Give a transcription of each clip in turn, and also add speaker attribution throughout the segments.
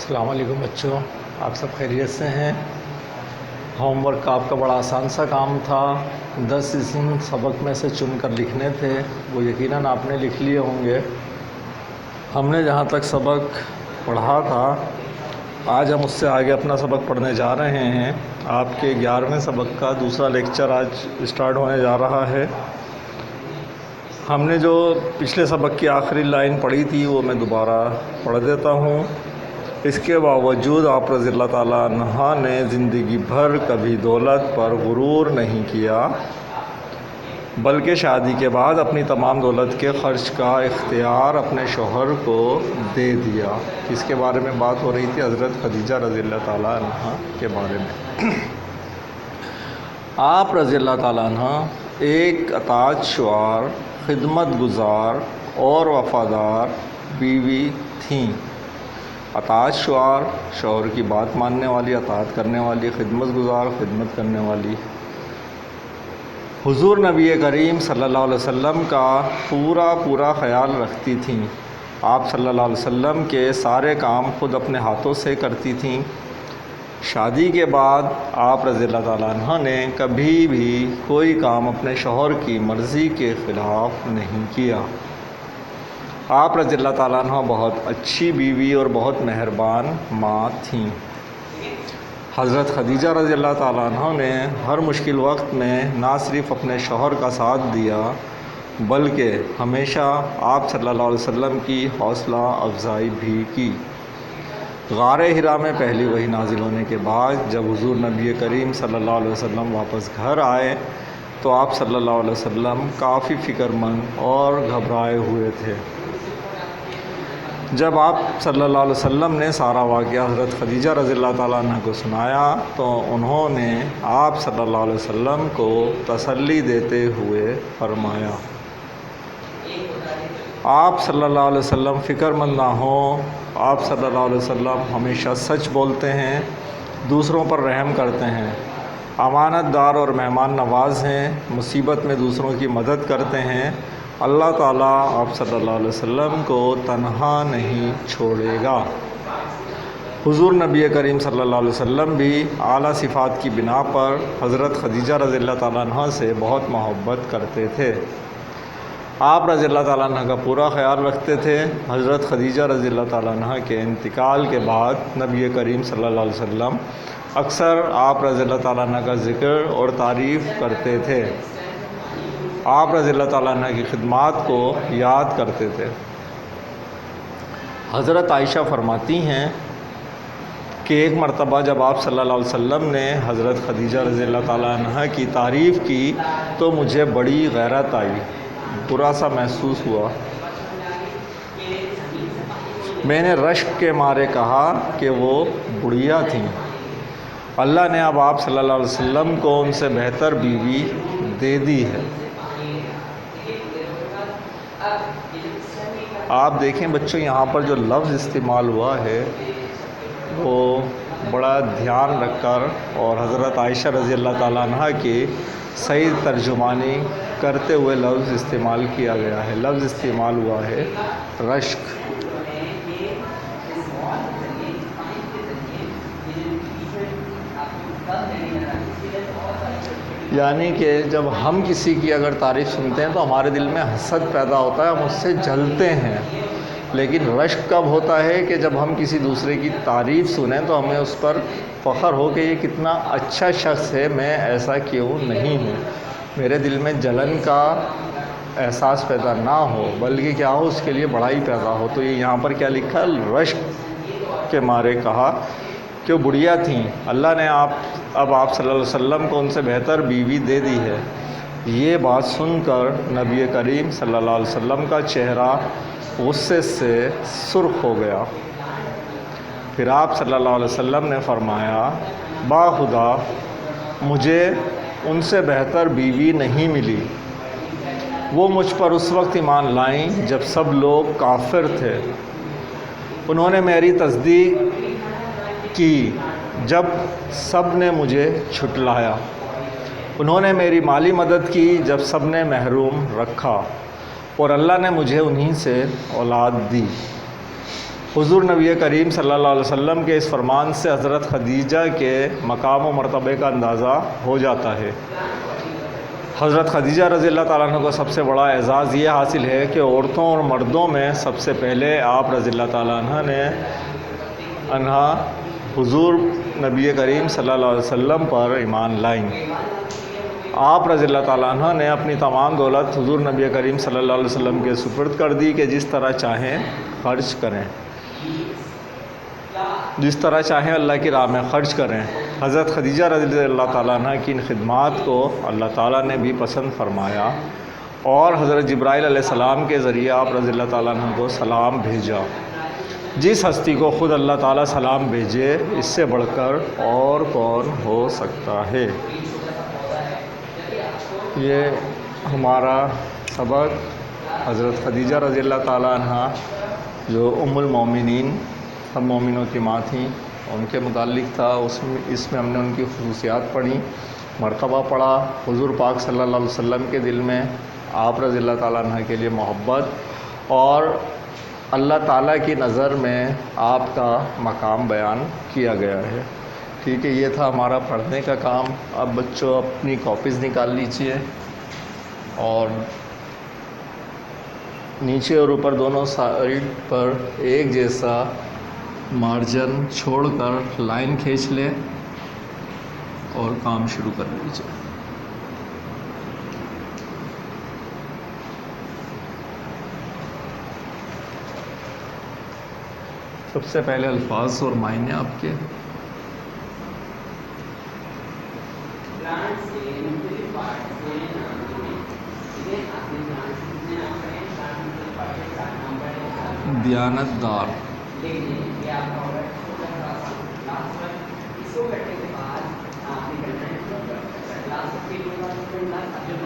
Speaker 1: السلام علیکم بچوں، آپ سب خیریت سے ہیں؟ ہوم ورک آپ کا بڑا آسان سا کام تھا، 10 اسم سبق میں سے چن کر لکھنے تھے، وہ یقیناً آپ نے لکھ لیے ہوں گے۔ ہم نے جہاں تک سبق پڑھا تھا، آج ہم اس سے آگے اپنا سبق پڑھنے جا رہے ہیں۔ آپ کے 11ویں سبق کا دوسرا لیکچر آج اسٹارٹ ہونے جا رہا ہے۔ ہم نے جو پچھلے سبق کی آخری لائن پڑھی تھی وہ میں دوبارہ پڑھ دیتا ہوں۔ اس کے باوجود آپ رضی اللہ تعالیٰ عنہ نے زندگی بھر کبھی دولت پر غرور نہیں کیا، بلکہ شادی کے بعد اپنی تمام دولت کے خرچ کا اختیار اپنے شوہر کو دے دیا۔ اس کے بارے میں بات ہو رہی تھی حضرت خدیجہ رضی اللہ تعالیٰ عنہ کے بارے میں۔ آپ رضی اللہ تعالیٰ عنہ ایک اطاعت شعار، خدمت گزار اور وفادار بیوی تھیں۔ اطاعت شعار، شوہر کی بات ماننے والی، اطاعت کرنے والی، خدمت گزار، خدمت کرنے والی، حضور نبی کریم صلی اللہ علیہ وسلم کا پورا خیال رکھتی تھیں۔ آپ صلی اللہ علیہ وسلم کے سارے کام خود اپنے ہاتھوں سے کرتی تھیں۔ شادی کے بعد آپ رضی اللہ تعالیٰ عنہ نے کبھی بھی کوئی کام اپنے شوہر کی مرضی کے خلاف نہیں کیا۔ آپ رضی اللہ تعالیٰ عنہ بہت اچھی بیوی اور بہت مہربان ماں تھیں۔ حضرت خدیجہ رضی اللہ تعالیٰ عنہ نے ہر مشکل وقت میں نہ صرف اپنے شوہر کا ساتھ دیا بلکہ ہمیشہ آپ صلی اللہ علیہ وسلم کی حوصلہ افزائی بھی کی۔ غار حرا میں پہلی وحی نازل ہونے کے بعد جب حضور نبی کریم صلی اللہ علیہ وسلم واپس گھر آئے تو آپ صلی اللہ علیہ وسلم کافی فکر مند اور گھبرائے ہوئے تھے۔ جب آپ صلی اللہ علیہ وسلم نے سارا واقعہ حضرت خدیجہ رضی اللہ تعالیٰ عنہ کو سنایا تو انہوں نے آپ صلی اللہ علیہ وسلم کو تسلی دیتے ہوئے فرمایا، آپ صلی اللہ علیہ وسلم فکر مند نہ ہوں، آپ صلی اللہ علیہ وسلم ہمیشہ سچ بولتے ہیں، دوسروں پر رحم کرتے ہیں، امانت دار اور مہمان نواز ہیں، مصیبت میں دوسروں کی مدد کرتے ہیں، اللہ تعالیٰ آپ صلی اللہ علیہ وسلم کو تنہا نہیں چھوڑے گا۔ حضور نبی کریم صلی اللہ علیہ وسلم بھی اعلیٰ صفات کی بنا پر حضرت خدیجہ رضی اللہ تعالیٰ عنہ سے بہت محبت کرتے تھے۔ آپ رضی اللہ تعالیٰ عنہ کا پورا خیال رکھتے تھے۔ حضرت خدیجہ رضی اللہ تعالیٰ عنہ کے انتقال کے بعد نبی کریم صلی اللہ علیہ وسلم اکثر آپ رضی اللہ تعالیٰ عنہ کا ذکر اور تعریف کرتے تھے، آپ رضی اللہ تعالیٰ عنہ کی خدمات کو یاد کرتے تھے۔ حضرت عائشہ فرماتی ہیں کہ ایک مرتبہ جب آپ صلی اللہ علیہ وسلم نے حضرت خدیجہ رضی اللہ تعالیٰ عنہ کی تعریف کی تو مجھے بڑی غیرت آئی، برا سا محسوس ہوا۔ میں نے رشک کے مارے کہا کہ وہ بڑھیا تھیں، اللہ نے اب آپ صلی اللہ علیہ وسلم کو ان سے بہتر بیوی دے دی ہے۔ آپ دیکھیں بچوں، یہاں پر جو لفظ استعمال ہوا ہے وہ بڑا دھیان رکھ کر اور حضرت عائشہ رضی اللہ تعالیٰ عنہ کی صحیح ترجمانی کرتے ہوئے لفظ استعمال کیا گیا ہے۔ لفظ استعمال ہوا ہے رشک۔ یعنی کہ جب ہم کسی کی اگر تعریف سنتے ہیں تو ہمارے دل میں حسد پیدا ہوتا ہے، ہم اس سے جلتے ہیں، لیکن رشک کب ہوتا ہے کہ جب ہم کسی دوسرے کی تعریف سنیں تو ہمیں اس پر فخر ہو کہ یہ کتنا اچھا شخص ہے، میں ایسا کیوں نہیں ہوں، میرے دل میں جلن کا احساس پیدا نہ ہو بلکہ کیا ہو، اس کے لیے بڑائی پیدا ہو۔ تو یہ یہاں پر کیا لکھا ہے، رشک کے مارے کہا کہ وہ بڑھیا تھیں، اللہ نے اب آپ صلی اللہ علیہ وسلم کو ان سے بہتر بیوی دے دی ہے۔ یہ بات سن کر نبی کریم صلی اللہ علیہ وسلم کا چہرہ غصے سے سرخ ہو گیا۔ پھر آپ صلی اللہ علیہ وسلم نے فرمایا، با خدا مجھے ان سے بہتر بیوی نہیں ملی، وہ مجھ پر اس وقت ایمان لائیں جب سب لوگ کافر تھے، انہوں نے میری تصدیق کی جب سب نے مجھے جھٹلایا، انہوں نے میری مالی مدد کی جب سب نے محروم رکھا، اور اللہ نے مجھے انہی سے اولاد دی۔ حضور نبی کریم صلی اللہ علیہ وسلم کے اس فرمان سے حضرت خدیجہ کے مقام و مرتبے کا اندازہ ہو جاتا ہے۔ حضرت خدیجہ رضی اللہ تعالیٰ عنہ کو سب سے بڑا اعزاز یہ حاصل ہے کہ عورتوں اور مردوں میں سب سے پہلے آپ رضی اللہ تعالیٰ عنہ حضور نبی کریم صلی اللہ علیہ وسلم پر ایمان لائیں۔ آپ رضی اللہ تعالیٰ عنہ نے اپنی تمام دولت حضور نبی کریم صلی اللہ علیہ وسلم کے سپرد کر دی کہ جس طرح چاہیں خرچ کریں، جس طرح چاہیں اللہ کی راہ میں خرچ کریں۔ حضرت خدیجہ رضی اللہ تعالیٰ عنہ کی ان خدمات کو اللہ تعالیٰ نے بھی پسند فرمایا اور حضرت جبرائیل علیہ السلام کے ذریعے آپ رضی اللہ تعالیٰ عنہ کو سلام بھیجا۔ جس ہستی کو خود اللہ تعالیٰ سلام بھیجے اس سے بڑھ کر اور کون ہو سکتا ہے۔ یہ ہمارا سبق حضرت خدیجہ رضی اللہ تعالیٰ عنہ جو ام المومنین سب مومنوں کی ماں تھیں ان کے متعلق تھا۔ اس میں ہم نے ان کی خصوصیات پڑھی، مرتبہ پڑھا، حضور پاک صلی اللہ علیہ وسلم کے دل میں آپ رضی اللہ تعالیٰ عنہ کے لیے محبت اور اللہ تعالیٰ کی نظر میں آپ کا مقام بیان کیا گیا ہے۔ ٹھیک ہے، یہ تھا ہمارا پڑھنے کا کام۔ اب بچوں اپنی کاپیز نکال لیجئے اور نیچے اور اوپر دونوں سائڈ پر ایک جیسا مارجن چھوڑ کر لائن کھینچ لیں اور کام شروع کر لیجیے۔ سب سے پہلے الفاظ اور معنی آپ کے۔ دیانت دار،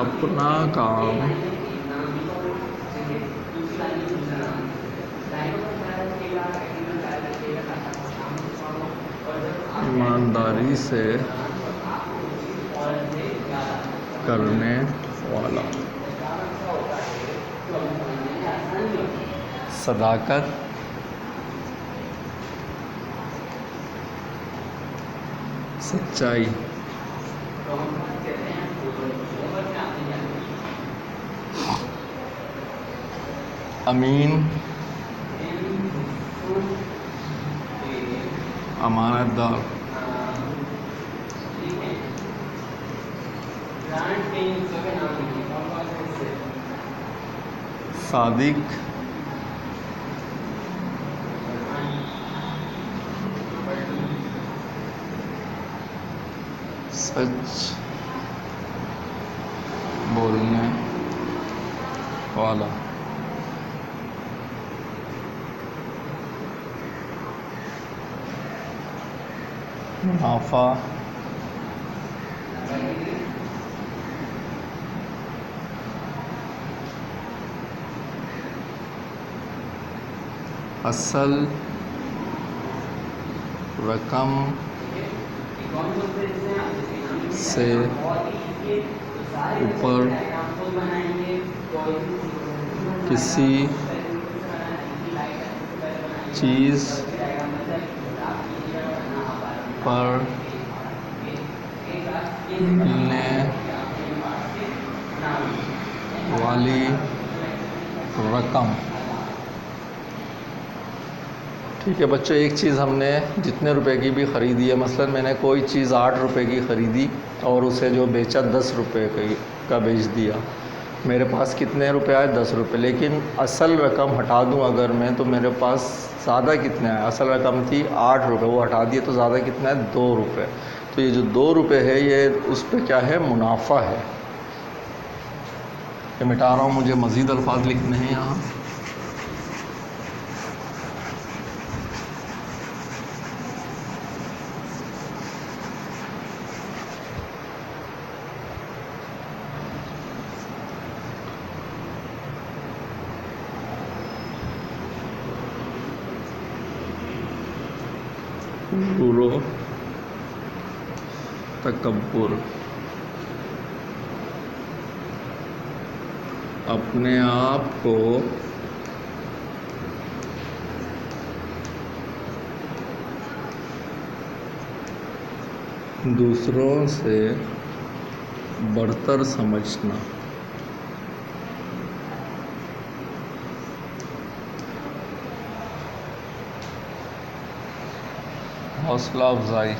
Speaker 1: اپنا کام ایمانداری سے کرنے والا، صداقت، سچائی، امین، امانت دار، صادق، سچ بولنے والا، منافع اصل رقم سے اوپر کسی چیز پر ملنے والی رقم۔ ٹھیک ہے بچوں، ایک چیز ہم نے جتنے روپے کی بھی خریدی ہے، مثلا میں نے کوئی چیز 8 روپے کی خریدی اور اسے جو بیچا 10 روپے کا بیچ دیا، میرے پاس کتنے روپے آئے؟ 10 روپے۔ لیکن اصل رقم ہٹا دوں اگر میں تو میرے پاس زیادہ کتنے آئے؟ اصل رقم تھی 8 روپے، وہ ہٹا دیے تو زیادہ کتنا ہے؟ 2 روپے۔ تو یہ جو 2 روپے ہے یہ اس پہ کیا ہے؟ منافع ہے۔ یہ مٹا رہا ہوں، مجھے مزید الفاظ لکھنے ہیں یہاں۔ غرور، تکبر، اپنے آپ کو دوسروں سے برتر سمجھنا، حوصلہ افزائی،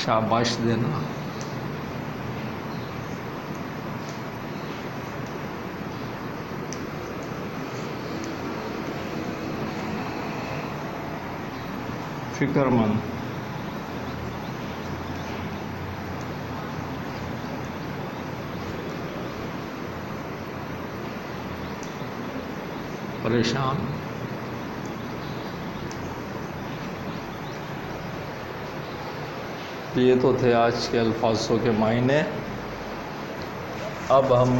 Speaker 1: شاباش دینا، فکر مند، پریشان، یہ تو تھے آج کے الفاظوں کے معنی۔ اب ہم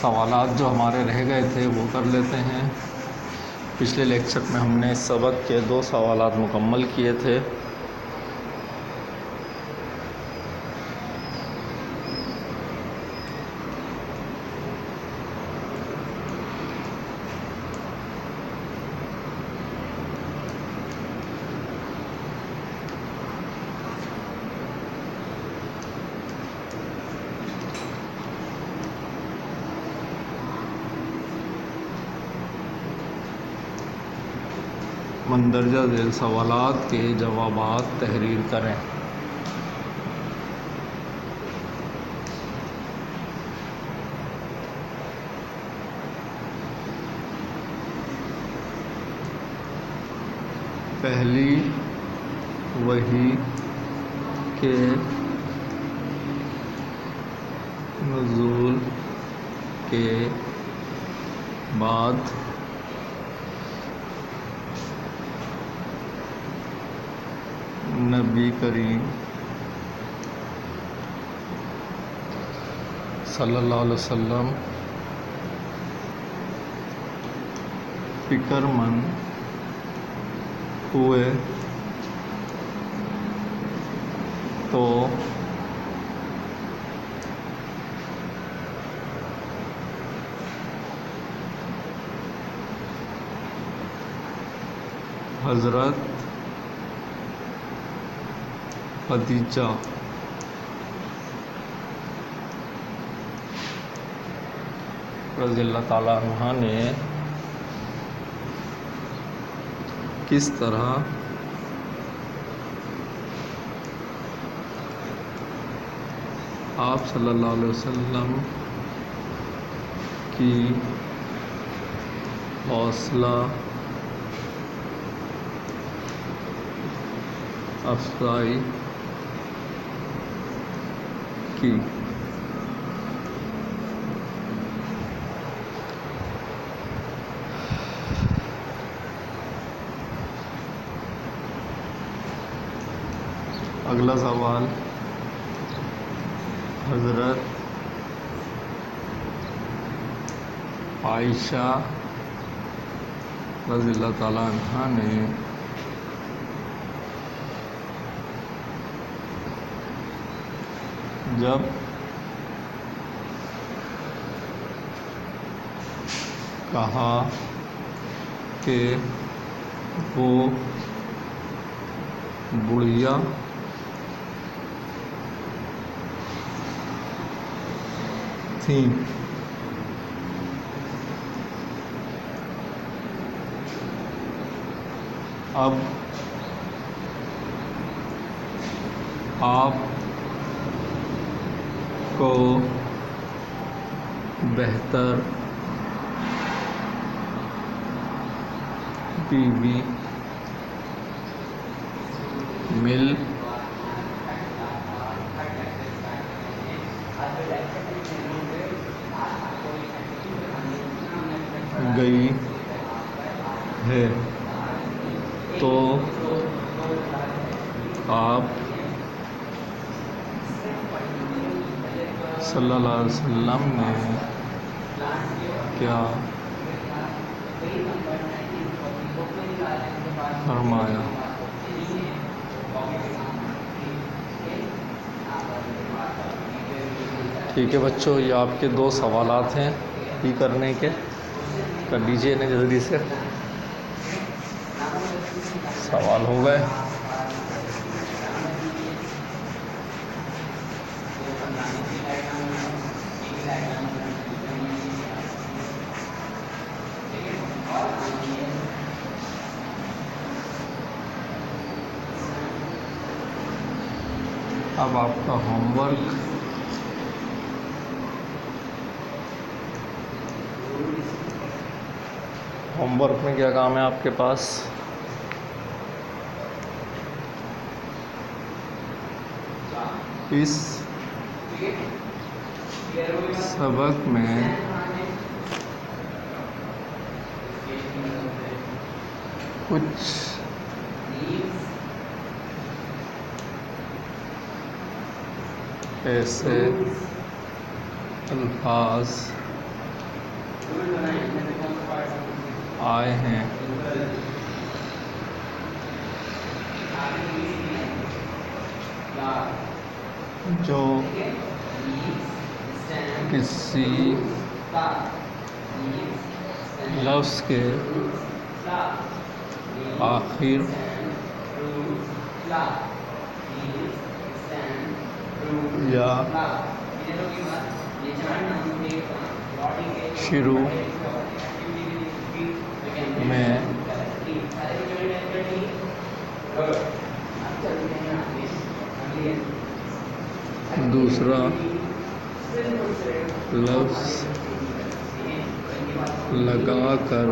Speaker 1: سوالات جو ہمارے رہ گئے تھے وہ کر لیتے ہیں۔ پچھلے لیکچر میں ہم نے سبق کے 2 سوالات مکمل کیے تھے۔ مندرجہ ذیل سوالات کے جوابات تحریر کریں۔ پہلی وحی کے نزول کے بعد نبی کریم صلی اللہ علیہ وسلم فکر مند ہوئے تو حضرت خدیجہ رضی اللہ تعالیٰ عنہا نے کس طرح آپ صلی اللہ علیہ وسلم کی حوصلہ افزائی کی۔ اگلا سوال، حضرت عائشہ رضی اللہ تعالیٰ عنہا نے جب کہا کہ وہ بڑھیا تھیں اب آپ کو بہتر بیوی مل گئی ہے تو آپ صلی اللہ علیہ وسلم نے کیا فرمایا؟ ٹھیک ہے بچوں، یہ آپ کے 2 سوالات ہیں یہ کرنے کے۔ کر لیجیے نا جلدی سے. سوال ہو گئے. اب آپ کا ہوم ورک میں کیا کام ہے آپ کے پاس؟ اس سبق میں کچھ ایسے الفاظ آئے ہیں جو کسی لفظ کے آخر یا شروع میں دوسرا لفظ لگا کر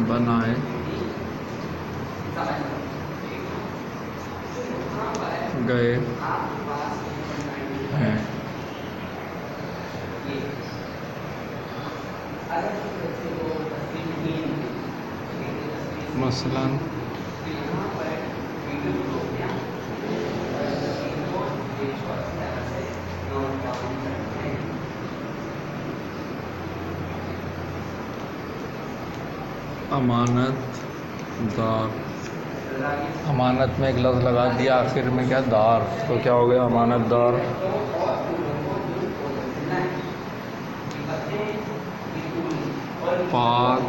Speaker 1: بنائے گئے ہیں. مثلاً امانت دار. امانت میں ایک لفظ لگا دیا آخر میں کیا دار، تو کیا ہو گیا امانت دار. پاک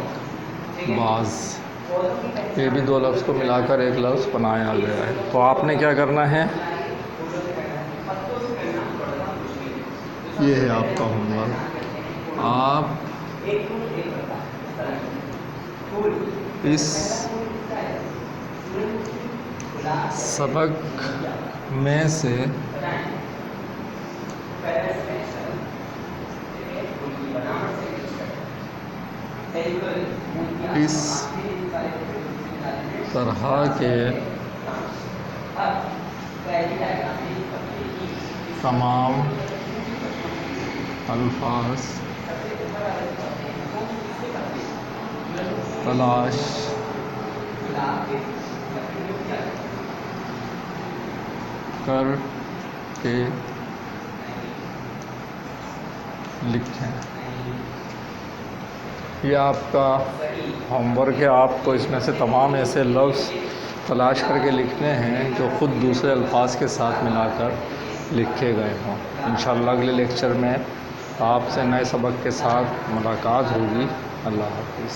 Speaker 1: باز، یہ بھی دو لفظ کو ملا کر ایک لفظ بنایا گیا ہے. تو آپ نے کیا کرنا ہے، یہ ہے آپ کا ہوم ورک. آپ اس سبق میں سے اس طرح کے تمام الفاظ تلاش کر کے لکھیں. یہ آپ کا ہوم ورک ہے. آپ کو اس میں سے تمام ایسے لفظ تلاش کر کے لکھنے ہیں جو خود دوسرے الفاظ کے ساتھ ملا کر لکھے گئے ہوں. انشاءاللہ اگلے لیکچر میں آپ سے نئے سبق کے ساتھ ملاقات ہوگی. اللہ حافظ.